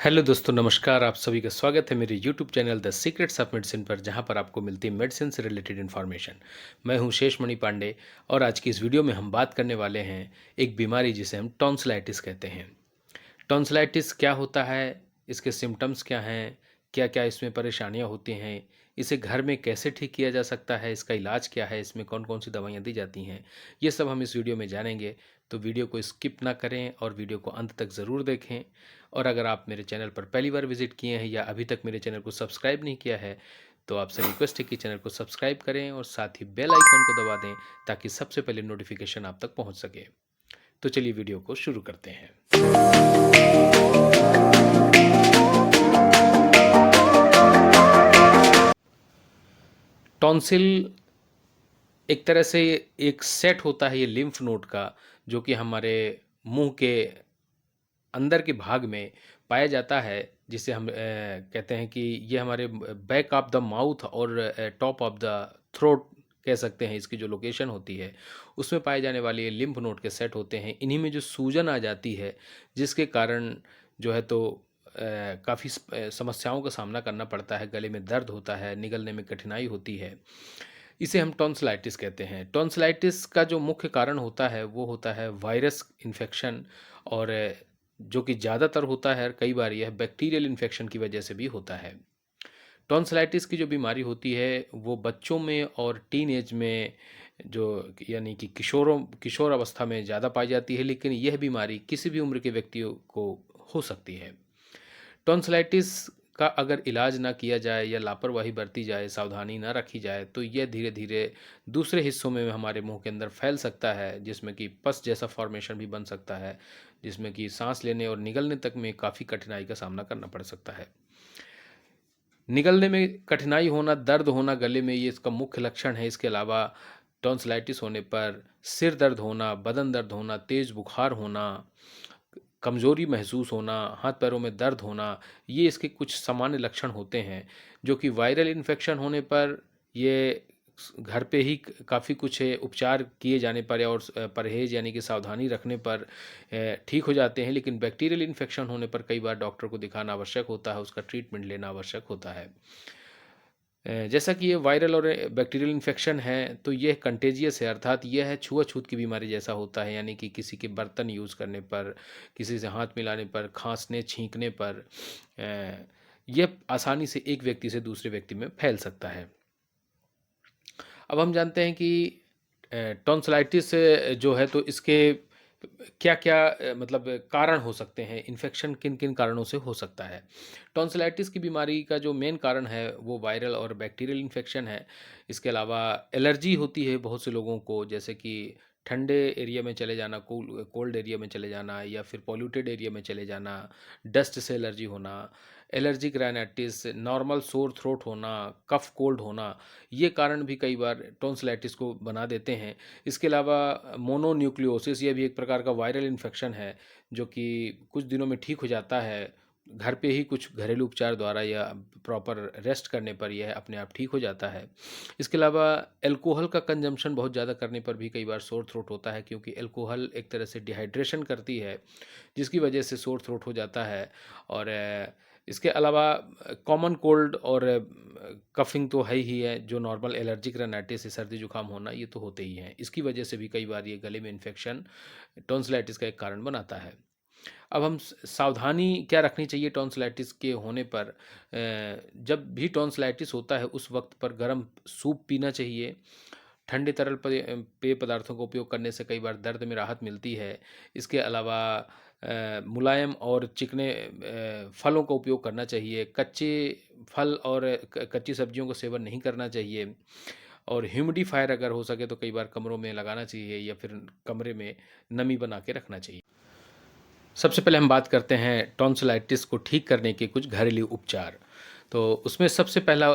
Hello दोस्तों, नमस्कार। आप सभी का स्वागत है मेरे YouTube channel the secrets of medicine पर, जहां पर आपको मिलती है मेडिसिन से रिलेटेड इन्फॉर्मेशन। मैं हूं शेषमणि पांडे और आज की इस वीडियो में हम बात करने वाले हैं एक बीमारी जिसे हम टॉन्सिलाइटिस कहते हैं। टॉन्सिलाइटिस क्या होता है, इसके सिम्टम्स क्या हैं, क्या क्या इसमें परेशानियां होती हैं, इसे घर में कैसे ठीक किया जा सकता है, इसका इलाज क्या है, इसमें कौन कौन सी दवाइयां दी जाती हैं, ये सब हम इस वीडियो में जानेंगे। तो वीडियो को स्किप ना करें और वीडियो को अंत तक ज़रूर देखें। और अगर आप मेरे चैनल पर पहली बार विजिट किए हैं या अभी तक मेरे चैनल को सब्सक्राइब नहीं किया है, तो आपसे रिक्वेस्ट है कि चैनल को सब्सक्राइब करें और साथ ही बेल आइकॉन को दबा दें, ताकि सबसे पहले नोटिफिकेशन आप तक पहुंच सके। तो चलिए वीडियो को शुरू करते हैं। टॉन्सिल एक तरह से एक सेट होता है ये लिम्फ नोड का, जो कि हमारे मुंह के अंदर के भाग में पाया जाता है, जिसे हम कहते हैं कि ये हमारे बैक ऑफ द माउथ और टॉप ऑफ द थ्रोट कह सकते हैं। इसकी जो लोकेशन होती है उसमें पाए जाने वाले ये लिम्फ नोड के सेट होते हैं। इन्हीं में जो सूजन आ जाती है, जिसके कारण जो है तो काफ़ी समस्याओं का सामना करना पड़ता है। गले में दर्द होता है, निगलने में कठिनाई होती है। इसे हम टॉन्सिलाइटिस कहते हैं। टॉन्सिलाइटिस का जो मुख्य कारण होता है वो होता है वायरस इन्फेक्शन, और जो कि ज़्यादातर होता है, कई बार यह बैक्टीरियल इन्फेक्शन की वजह से भी होता है। टॉन्सिलाइटिस की जो बीमारी होती है वो बच्चों में और टीन एज में, जो यानी कि किशोर अवस्था में ज़्यादा पाई जाती है, लेकिन यह बीमारी किसी भी उम्र के व्यक्तियों को हो सकती है। टॉन्सिलाइटिस का अगर इलाज ना किया जाए या लापरवाही बरती जाए, सावधानी ना रखी जाए, तो यह धीरे धीरे दूसरे हिस्सों में हमारे मुंह के अंदर फैल सकता है, जिसमें कि पस जैसा फॉर्मेशन भी बन सकता है, जिसमें कि सांस लेने और निगलने तक में काफ़ी कठिनाई का सामना करना पड़ सकता है। निगलने में कठिनाई होना, दर्द होना गले में, ये इसका मुख्य लक्षण है। इसके अलावा टॉन्सिलाइटिस होने पर सिर दर्द होना, बदन दर्द होना, तेज बुखार होना, कमज़ोरी महसूस होना, हाथ पैरों में दर्द होना, ये इसके कुछ सामान्य लक्षण होते हैं। जो कि वायरल इन्फेक्शन होने पर ये घर पे ही काफ़ी कुछ उपचार किए जाने पर और परहेज़ यानी कि सावधानी रखने पर ठीक हो जाते हैं। लेकिन बैक्टीरियल इन्फेक्शन होने पर कई बार डॉक्टर को दिखाना आवश्यक होता है, उसका ट्रीटमेंट लेना आवश्यक होता है। जैसा कि ये वायरल और बैक्टीरियल इन्फेक्शन है, तो ये कंटेजियस है, अर्थात यह है छुआछूत की बीमारी जैसा होता है। यानी कि किसी के बर्तन यूज़ करने पर, किसी से हाथ मिलाने पर, खांसने छींकने पर यह आसानी से एक व्यक्ति से दूसरे व्यक्ति में फैल सकता है। अब हम जानते हैं कि टॉन्सिलाइटिस जो है तो इसके क्या क्या मतलब कारण हो सकते हैं, इन्फेक्शन किन किन कारणों से हो सकता है। टॉन्सिलाइटिस की बीमारी का जो मेन कारण है वो वायरल और बैक्टीरियल इन्फेक्शन है। इसके अलावा एलर्जी होती है बहुत से लोगों को, जैसे कि ठंडे एरिया में चले जाना, कोल्ड एरिया में चले जाना, या फिर पॉल्यूटेड एरिया में चले जाना, डस्ट से एलर्जी होना, allergic rhinitis, normal sore throat होना, कफ कोल्ड होना, ये कारण भी कई बार टॉन्सिलाइटिस को बना देते हैं। इसके अलावा मोनोन्यूक्लियोसिस, ये भी एक प्रकार का वायरल इन्फेक्शन है, जो कि कुछ दिनों में ठीक हो जाता है। घर पे ही कुछ घरेलू उपचार द्वारा या प्रॉपर रेस्ट करने पर यह अपने आप ठीक हो जाता है। इसके अलावा अल्कोहल का कंजम्पशन बहुत ज़्यादा करने पर भी कई बार सोर थ्रोट होता है, क्योंकि अल्कोहल एक तरह से डिहाइड्रेशन करती है, जिसकी वजह से सोर थ्रोट हो जाता है। और इसके अलावा कॉमन कोल्ड और कफिंग तो है ही है, जो नॉर्मल एलर्जिक राइनाइटिस है, सर्दी जुकाम होना, ये तो होते ही हैं। इसकी वजह से भी कई बार ये गले में इन्फेक्शन टॉन्सिलाइटिस का एक कारण बनाता है। अब हम सावधानी क्या रखनी चाहिए टॉन्सिलाइटिस के होने पर। जब भी टॉन्सिलाइटिस होता है उस वक्त पर गर्म सूप पीना चाहिए। ठंडे तरल पेय पदार्थों का उपयोग करने से कई बार दर्द में राहत मिलती है। इसके अलावा मुलायम और चिकने फलों का उपयोग करना चाहिए। कच्चे फल और कच्ची सब्जियों का सेवन नहीं करना चाहिए। और ह्यूमिडिफायर अगर हो सके तो कई बार कमरों में लगाना चाहिए, या फिर कमरे में नमी बना के रखना चाहिए। सबसे पहले हम बात करते हैं टॉन्सिलाइटिस को ठीक करने के कुछ घरेलू उपचार। तो उसमें सबसे पहला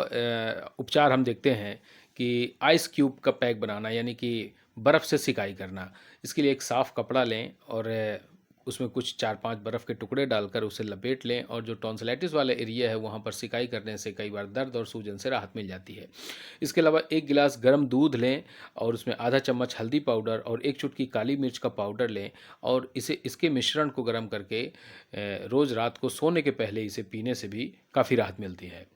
उपचार हम देखते हैं कि आइस क्यूब का पैक बनाना, यानी कि बर्फ़ से सिकाई करना। इसके लिए एक साफ़ कपड़ा लें और उसमें कुछ 4-5 बर्फ़ के टुकड़े डालकर उसे लपेट लें और जो टॉन्सिलाइटिस वाला एरिया है वहाँ पर सिकाई करने से कई बार दर्द और सूजन से राहत मिल जाती है। इसके अलावा 1 गिलास गर्म दूध लें और उसमें आधा चम्मच हल्दी पाउडर और 1 चुटकी काली मिर्च का पाउडर लें और इसके मिश्रण को गर्म करके रोज़ रात को सोने के पहले इसे पीने से भी काफ़ी राहत मिलती है।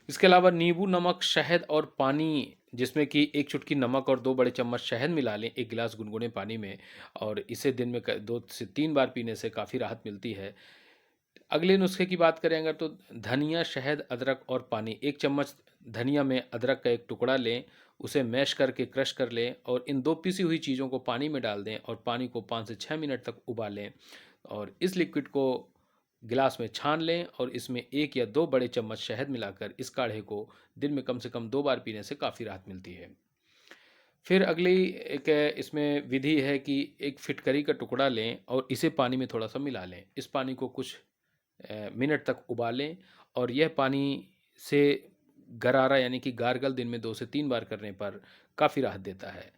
इसके अलावा नींबू, नमक, शहद और पानी, जिसमें कि 1 चुटकी नमक और 2 बड़े चम्मच शहद मिला लें 1 गिलास गुनगुने पानी में और इसे दिन में 2 से 3 बार पीने से काफ़ी राहत मिलती है। अगले नुस्खे की बात करें अगर तो धनिया, शहद, अदरक और पानी। 1 चम्मच धनिया में अदरक का एक टुकड़ा लें, उसे मैश करके क्रश कर लें और इन 2 पिसी हुई चीज़ों को पानी में डाल दें और पानी को 5 से 6 मिनट तक उबालें और इस लिक्विड को गिलास में छान लें और इसमें 1 या 2 बड़े चम्मच शहद मिलाकर इस काढ़े को दिन में कम से कम 2 बार पीने से काफ़ी राहत मिलती है। फिर अगली एक इसमें विधि है कि एक फिटकरी का टुकड़ा लें और इसे पानी में थोड़ा-सा मिला लें। इस पानी को कुछ मिनट तक उबालें और यह पानी से गरारा यानी कि गार्गल दिन में 2 से 3 बार करने पर काफ़ी राहत देता है।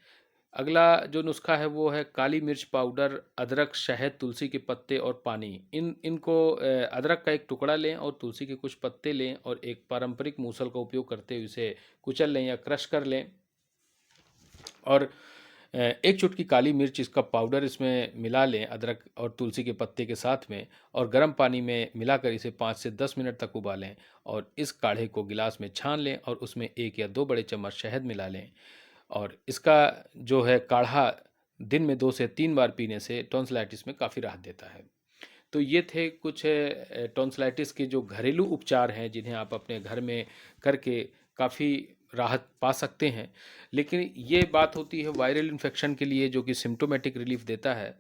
अगला जो नुस्खा है वो है काली मिर्च पाउडर, अदरक, शहद, तुलसी के पत्ते और पानी। इनको अदरक का एक टुकड़ा लें और तुलसी के कुछ पत्ते लें और एक पारंपरिक मूसल का उपयोग करते हुए इसे कुचल लें या क्रश कर लें और 1 चुटकी काली मिर्च इसका पाउडर इसमें मिला लें अदरक और तुलसी के पत्ते के साथ में और गर्म पानी में मिलाकर इसे 5 से 10 मिनट तक उबालें और इस काढ़े को गिलास में छान लें और उसमें 1 या 2 बड़े चम्मच शहद मिला लें और इसका जो है काढ़ा दिन में 2 से 3 बार पीने से टॉन्सिलाइटिस में काफ़ी राहत देता है। तो ये थे कुछ टॉन्सिलाइटिस के जो घरेलू उपचार हैं जिन्हें आप अपने घर में करके काफ़ी राहत पा सकते हैं। लेकिन ये बात होती है वायरल इन्फेक्शन के लिए जो कि सिम्प्टोमेटिक रिलीफ देता है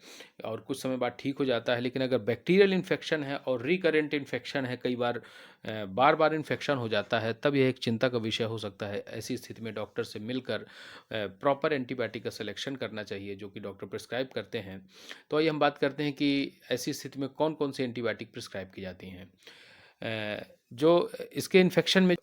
और कुछ समय बाद ठीक हो जाता है। लेकिन अगर बैक्टीरियल इन्फेक्शन है और रिकरेंट इन्फेक्शन है, कई बार बार-बार इन्फेक्शन हो जाता है, तब यह एक चिंता का विषय हो सकता है। ऐसी स्थिति में डॉक्टर से मिलकर प्रॉपर एंटीबायोटिक का सिलेक्शन करना चाहिए जो कि डॉक्टर प्रिस्क्राइब करते हैं। तो आइए हम बात करते हैं कि ऐसी स्थिति में कौन-कौन सी एंटीबायोटिक प्रिस्क्राइब की जाती हैं। जो इसके इन्फेक्शन में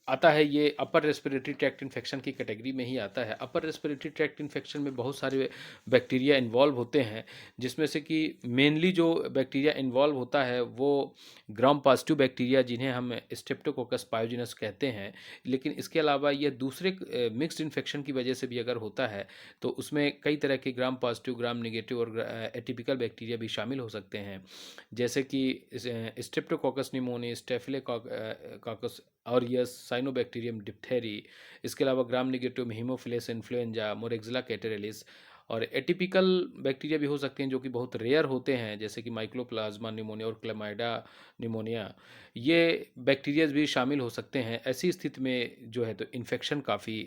आता है ये अपर रेस्पिरेटरी ट्रैक्ट इन्फेक्शन की कैटेगरी में ही आता है। अपर रेस्पिरेटरी ट्रैक्ट इन्फेक्शन में बहुत सारे बैक्टीरिया इन्वॉल्व होते हैं जिसमें से कि मेनली जो बैक्टीरिया इन्वॉल्व होता है वो ग्राम पॉजिटिव बैक्टीरिया जिन्हें हम स्ट्रेप्टोकोकस पायोजेनस कहते हैं। लेकिन इसके अलावा ये दूसरे मिक्स्ड इन्फेक्शन की वजह से भी अगर होता है तो उसमें कई तरह के ग्राम पॉजिटिव, ग्राम नेगेटिव और एटिपिकल बैक्टीरिया भी शामिल हो सकते हैं। जैसे कि Streptococcus pneumonia, staphylococcus aureus, cyanobacterium diphtheriae, इसके अलावा ग्राम नेगेटिव में हीमोफिलस इन्फ्लुएंजा, मोरेक्सिला कैटेरियलिस और एटिपिकल बैक्टीरिया भी हो सकते हैं जो कि बहुत रेयर होते हैं जैसे कि माइक्रोप्लाज्मा निमोनिया और क्लेमाइडा निमोनिया। ये बैक्टीरियाज भी शामिल हो सकते हैं। ऐसी स्थिति में जो है तो इन्फेक्शन काफ़ी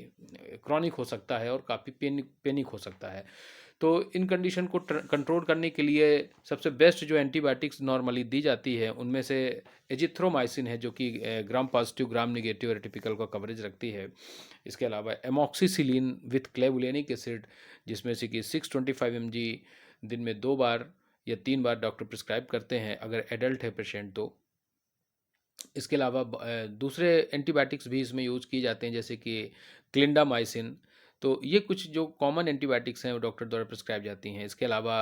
क्रॉनिक हो सकता है और काफ़ी पेनिक हो सकता है। तो इन कंडीशन को कंट्रोल करने के लिए सबसे बेस्ट जो एंटीबायोटिक्स नॉर्मली दी जाती है उनमें से एजिथ्रोमाइसिन है जो कि ग्राम पॉजिटिव, ग्राम नेगेटिव और टिपिकल का कवरेज रखती है। इसके अलावा एमॉक्सिसिलिन विथ क्लेवुलेनिक एसिड जिसमें से कि 625 mg दिन में 2 बार या 3 बार डॉक्टर प्रिस्क्राइब करते हैं अगर एडल्ट है पेशेंट तो। इसके अलावा दूसरे एंटीबायोटिक्स भी इसमें यूज़ किए जाते हैं जैसे कि क्लिंडामाइसिन। तो ये कुछ जो कॉमन एंटीबायोटिक्स हैं वो डॉक्टर द्वारा प्रिस्क्राइब जाती हैं। इसके अलावा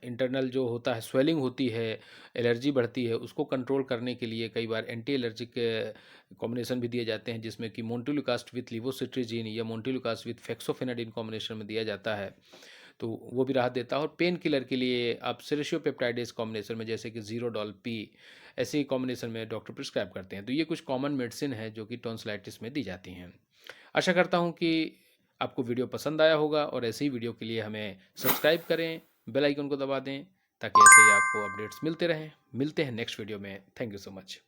इंटरनल जो होता है स्वेलिंग होती है, एलर्जी बढ़ती है, उसको कंट्रोल करने के लिए कई बार एंटी एलर्जिक कॉम्बिनेशन भी दिए जाते हैं जिसमें कि मोन्टेलुकास्ट विथ लिवोसिट्रीजिन या मोन्टेलुकास्ट विथ फेक्सोफेनाडिन कॉम्बिनेशन में दिया जाता है। तो वो भी राहत देता है और पेन किलर के लिए आप सेरेशियोपेप्टाइडेस कॉम्बिनेशन में जैसे कि ज़ीरोडॉल पी ऐसे ही कॉम्बिनेशन में डॉक्टर प्रिस्क्राइब करते हैं। तो ये कुछ कॉमन मेडिसिन है जो कि टॉन्सिलाइटिस में दी जाती हैं। आशा करता हूँ कि आपको वीडियो पसंद आया होगा और ऐसे ही वीडियो के लिए हमें सब्सक्राइब करें, बेल आइकन को दबा दें ताकि ऐसे ही आपको अपडेट्स मिलते रहें। मिलते हैं नेक्स्ट वीडियो में। Thank you so much.